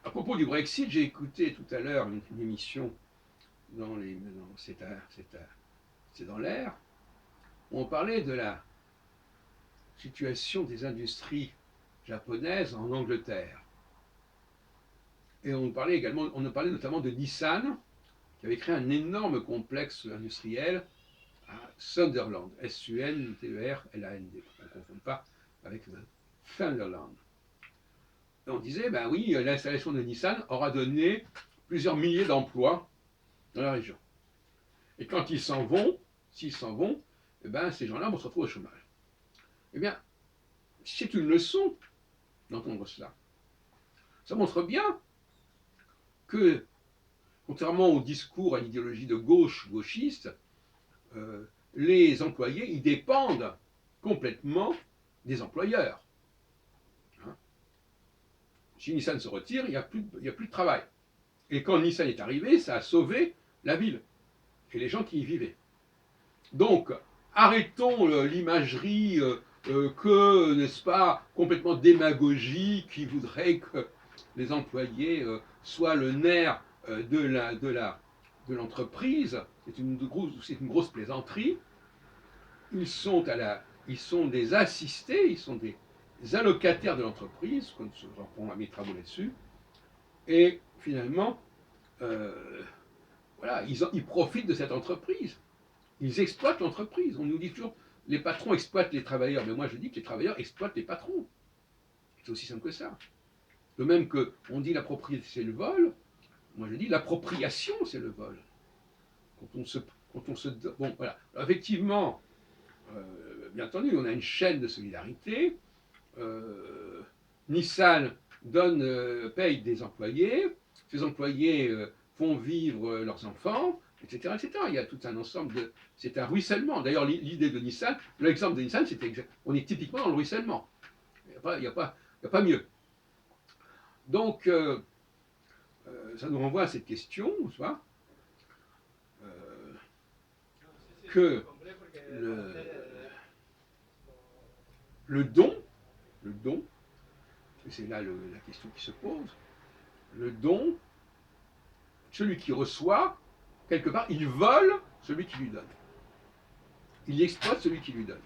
À propos du Brexit, j'ai écouté tout à l'heure une émission c'est dans l'air, où on parlait de la situation des industries japonaises en Angleterre. Et on parlait notamment de Nissan, qui avait créé un énorme complexe industriel à Sunderland, Sunderland, on ne confond pas avec Sunderland. Et on disait, ben oui, l'installation de Nissan aura donné plusieurs milliers d'emplois dans la région. Et quand ils s'en vont, s'ils s'en vont, eh ben, ces gens-là vont se retrouver au chômage. Eh bien, c'est une leçon d'entendre cela. Ça montre bien que, contrairement au discours à l'idéologie de gauche, gauchiste, les employés, ils dépendent complètement des employeurs. Hein. Si Nissan se retire, il n'y a plus de travail. Et quand Nissan est arrivé, ça a sauvé la ville et les gens qui y vivaient. Donc, arrêtons l'imagerie que, n'est-ce pas, complètement démagogique, qui voudrait que les employés soient le nerf de l'entreprise. C'est une grosse plaisanterie. Ils sont des assistés, ils sont des allocataires de l'entreprise, comme j'en prends mes travaux là-dessus. Et finalement, voilà, ils profitent de cette entreprise. Ils exploitent l'entreprise. On nous dit toujours, les patrons exploitent les travailleurs. Mais moi, je dis que les travailleurs exploitent les patrons. C'est aussi simple que ça. De même qu'on dit la propriété, c'est le vol. Moi, je dis l'appropriation, c'est le vol. Quand on se bon, voilà. Alors, effectivement, bien entendu, on a une chaîne de solidarité. Nissan paye des employés. Ces employés font vivre leurs enfants, etc., etc. Il y a tout un ensemble de... C'est un ruissellement. D'ailleurs, l'idée de Nissan, l'exemple de Nissan, on est typiquement dans le ruissellement. Il n'y a pas mieux. Donc, ça nous renvoie à cette question, soit, que le don, et c'est là la question qui se pose, le don, celui qui reçoit, quelque part, il vole celui qui lui donne. Il exploite celui qui lui donne.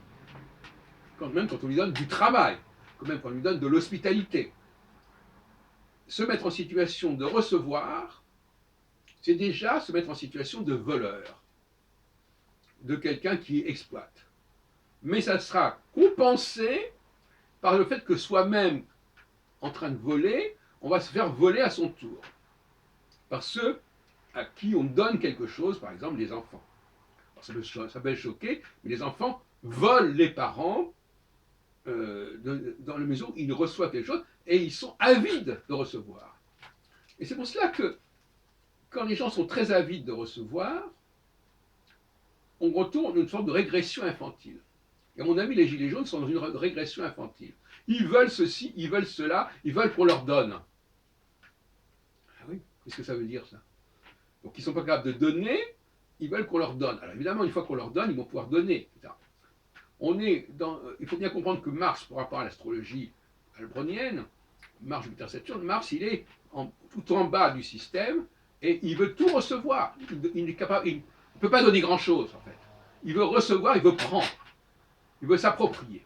Même quand on lui donne du travail, quand même quand on lui donne de l'hospitalité. Se mettre en situation de recevoir, c'est déjà se mettre en situation de voleur, de quelqu'un qui exploite. Mais ça sera compensé par le fait que soi-même, en train de voler, on va se faire voler à son tour. Par ceux à qui on donne quelque chose, par exemple les enfants. Alors ça peut choquer, mais les enfants volent les parents dans la mesure où ils reçoivent quelque chose et ils sont avides de recevoir. Et c'est pour cela que quand les gens sont très avides de recevoir, on retourne une sorte de régression infantile. Et à mon avis, les gilets jaunes sont dans une régression infantile. Ils veulent ceci, ils veulent cela, ils veulent qu'on leur donne. Ah oui, qu'est-ce que ça veut dire ça? Donc ils ne sont pas capables de donner, ils veulent qu'on leur donne. Alors évidemment, une fois qu'on leur donne, ils vont pouvoir donner, etc. Il faut bien comprendre que Mars, par rapport à l'astrologie albronienne, Mars, Jupiter, Saturne, Mars, il est tout en bas du système et il veut tout recevoir. Il ne peut pas donner grand-chose, en fait. Il veut recevoir, il veut prendre. Il veut s'approprier.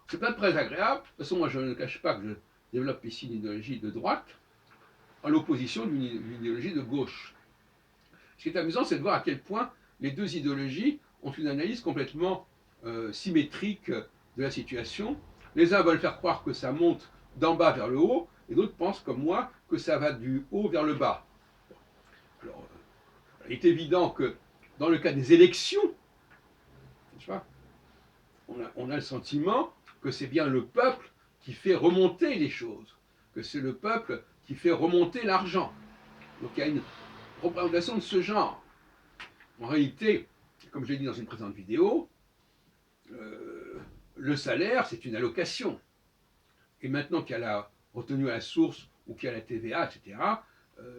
C'est pas très agréable. De toute façon, moi, je ne cache pas que je développe ici une idéologie de droite en l'opposition d'une idéologie de gauche. Ce qui est amusant, c'est de voir à quel point les deux idéologies ont une analyse complètement symétrique de la situation. Les uns veulent faire croire que ça monte d'en bas vers le haut, et d'autres pensent, comme moi, que ça va du haut vers le bas. Alors, il est évident que dans le cas des élections, on a le sentiment que c'est bien le peuple qui fait remonter les choses, que c'est le peuple qui fait remonter l'argent. Donc il y a une représentation de ce genre. En réalité, comme je l'ai dit dans une précédente vidéo, le salaire, c'est une allocation. Et maintenant qu'il y a la retenue à la source ou qu'il y a la TVA, etc.,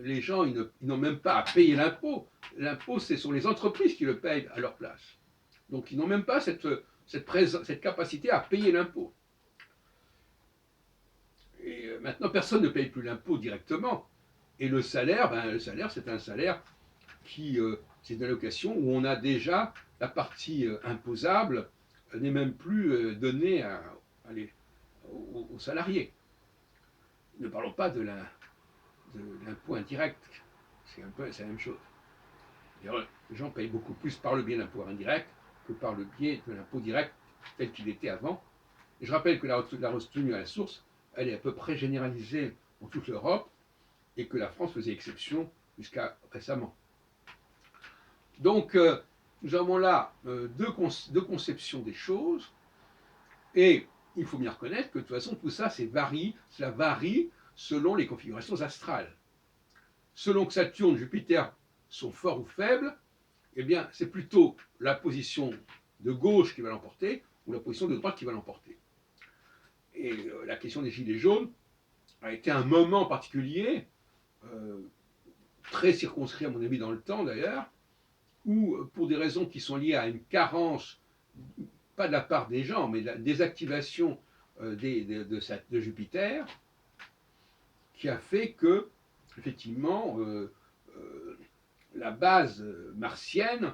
les gens, ils n'ont même pas à payer l'impôt. L'impôt, ce sont les entreprises qui le payent à leur place. Donc ils n'ont même pas cette capacité à payer l'impôt. Et Maintenant, personne ne paye plus l'impôt directement. Et le salaire, c'est un salaire qui, c'est une allocation où on a déjà la partie imposable n'est même plus donnée aux salariés. Ne parlons pas de l'impôt indirect, c'est un peu la même chose. Les gens payent beaucoup plus par le biais de l'impôt indirect que par le biais de l'impôt direct tel qu'il était avant. Et je rappelle que la retenue à la source, elle est à peu près généralisée dans toute l'Europe et que la France faisait exception jusqu'à récemment. Donc, nous avons là deux conceptions des choses, et il faut bien reconnaître que de toute façon, tout ça, cela varie selon les configurations astrales. Selon que Saturne, Jupiter sont forts ou faibles, eh bien, c'est plutôt la position de gauche qui va l'emporter ou la position de droite qui va l'emporter. Et la question des Gilets jaunes a été un moment particulier, très circonscrit à mon avis dans le temps d'ailleurs, où pour des raisons qui sont liées à une carence, pas de la part des gens, mais de la désactivation de Jupiter, qui a fait que, effectivement, la base martienne,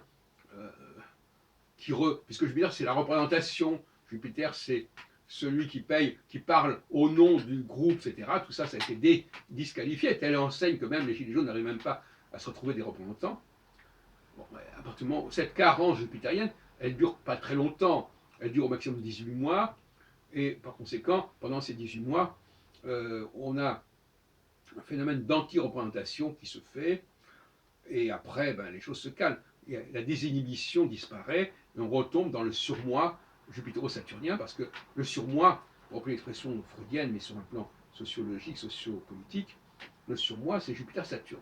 puisque Jupiter c'est la représentation, Jupiter c'est celui qui paye, qui parle au nom du groupe, etc. Tout ça, ça a été disqualifié. Telle enseigne que même les Gilets jaunes n'arrivent même pas à se retrouver des représentants. Bon, à partir du moment où cette carence jupitérienne, elle ne dure pas très longtemps. Elle dure au maximum 18 mois. Et par conséquent, pendant ces 18 mois, on a un phénomène d'anti-représentation qui se fait. Et après, les choses se calment. La désinhibition disparaît et on retombe dans le surmoi jupitero-saturnien parce que le surmoi, pour reprendre l'expression freudienne, mais sur un plan sociologique, sociopolitique, le surmoi, c'est Jupiter-Saturne.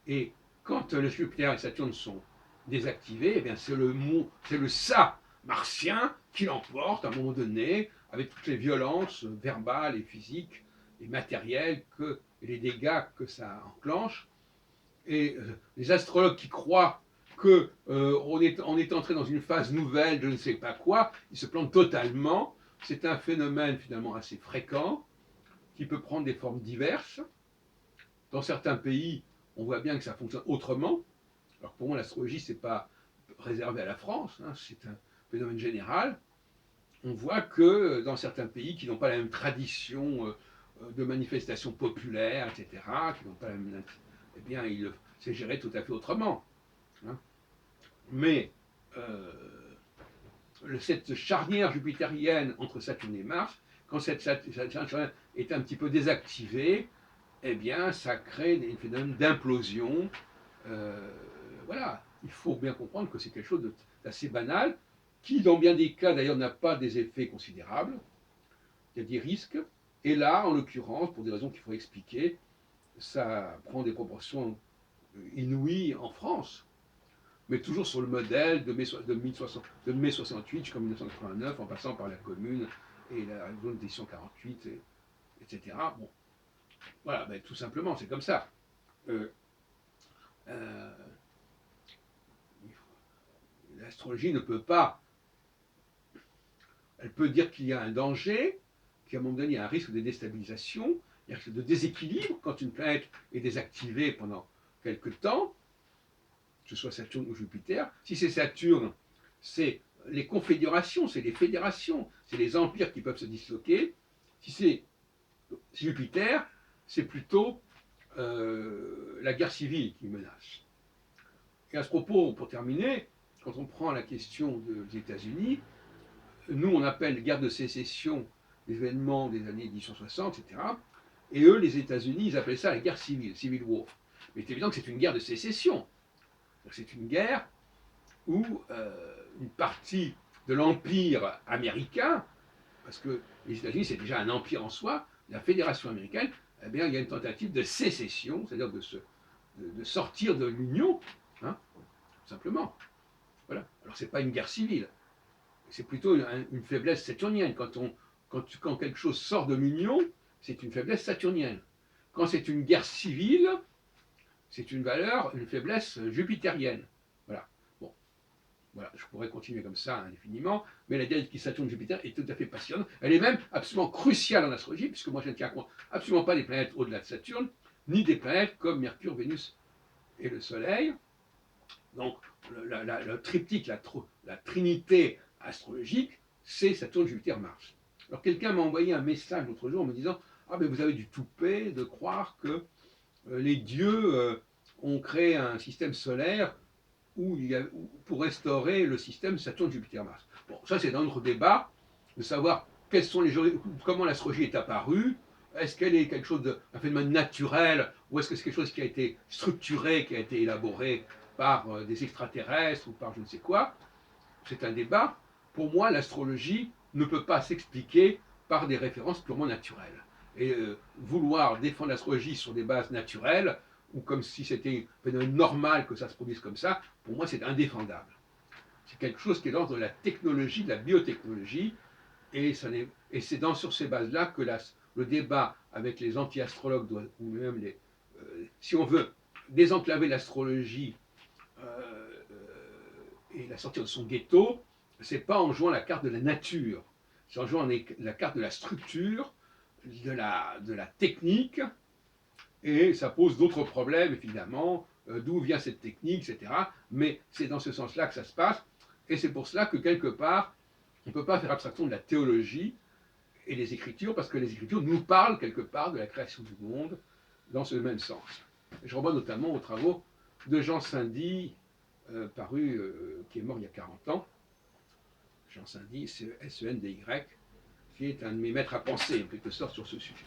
Et quand le Jupiter et Saturne sont désactivés, eh bien c'est le ça martien qui l'emporte à un moment donné, avec toutes les violences verbales et physiques et matérielles et les dégâts que ça enclenche. Et les astrologues qui croient qu'on est entré dans une phase nouvelle, je ne sais pas quoi, ils se plantent totalement. C'est un phénomène finalement assez fréquent, qui peut prendre des formes diverses. Dans certains pays, on voit bien que ça fonctionne autrement. Alors pour moi, l'astrologie, ce n'est pas réservé à la France, hein, c'est un phénomène général. On voit que dans certains pays qui n'ont pas la même tradition de manifestations populaires, etc., qui n'ont pas la même... Eh bien, c'est géré tout à fait autrement. Hein. Mais cette charnière jupitérienne entre Saturne et Mars, quand cette charnière est un petit peu désactivée, eh bien, ça crée des phénomènes d'implosion. Voilà, il faut bien comprendre que c'est quelque chose d'assez banal, qui, dans bien des cas, d'ailleurs, n'a pas des effets considérables. Il y a des risques. Et là, en l'occurrence, pour des raisons qu'il faut expliquer, ça prend des proportions inouïes en France, mais toujours sur le modèle de mai 68 jusqu'en 1989, en passant par la Commune et la zone d'édition 48, etc. Bon, voilà, tout simplement, c'est comme ça. L'astrologie ne peut pas... Elle peut dire qu'il y a un danger, qu'à un moment donné, il y a un risque de déstabilisation, il y a un risque de déséquilibre quand une planète est désactivée pendant quelque temps, que ce soit Saturne ou Jupiter. Si c'est Saturne, c'est les confédérations, c'est les fédérations, c'est les empires qui peuvent se disloquer. Si c'est Jupiter, c'est plutôt la guerre civile qui menace. Et à ce propos, pour terminer, quand on prend la question des États-Unis, nous on appelle guerre de sécession l'événement des années 1860, etc. Et eux, les États-Unis, ils appellent ça la guerre civile, Civil War. Mais c'est évident que c'est une guerre de sécession. C'est une guerre où une partie de l'empire américain, parce que les États-Unis c'est déjà un empire en soi, la fédération américaine, eh bien, il y a une tentative de sécession, c'est-à-dire de sortir de l'Union, hein, tout simplement. Voilà. Alors c'est pas une guerre civile, c'est plutôt une faiblesse saturnienne. Quand quelque chose sort de l'Union, c'est une faiblesse saturnienne. Quand c'est une guerre civile, c'est une faiblesse jupitérienne. Voilà. Bon. Voilà, je pourrais continuer comme ça indéfiniment, mais la dialectique Saturne-Jupiter est tout à fait passionnante. Elle est même absolument cruciale en astrologie, puisque moi je ne tiens compte absolument pas des planètes au-delà de Saturne, ni des planètes comme Mercure, Vénus et le Soleil. Donc le triptyque, la trinité astrologique, c'est Saturne, Jupiter, Mars. Alors quelqu'un m'a envoyé un message l'autre jour en me disant: ah ben vous avez du toupet de croire que les dieux ont créé un système solaire pour restaurer le système Saturne, Jupiter, Mars. Bon, ça c'est dans notre débat de savoir comment l'astrologie est apparue. Est-ce qu'elle est quelque chose un phénomène naturel, ou est-ce que c'est quelque chose qui a été structuré, qui a été élaboré par des extraterrestres ou par je ne sais quoi? C'est un débat. Pour moi, l'astrologie ne peut pas s'expliquer par des références purement naturelles. Et vouloir défendre l'astrologie sur des bases naturelles, ou comme si c'était un phénomène normal que ça se produise comme ça, pour moi c'est indéfendable. C'est quelque chose qui est l'ordre de la technologie, de la biotechnologie, et c'est sur ces bases-là que le débat avec les anti-astrologues, ou même si on veut désenclaver l'astrologie et la sortir de son ghetto, c'est pas en jouant la carte de la nature, c'est en jouant la carte de la structure, de la technique, et ça pose d'autres problèmes, évidemment, d'où vient cette technique, etc. Mais c'est dans ce sens-là que ça se passe, et c'est pour cela que quelque part, on ne peut pas faire abstraction de la théologie et des Écritures, parce que les Écritures nous parlent quelque part de la création du monde dans ce même sens. Je renvoie notamment aux travaux de Jean Saindy, qui est mort il y a 40 ans. Jean Saindy, c'est S-E-N-D-Y, qui est un de mes maîtres à penser, en quelque sorte, sur ce sujet.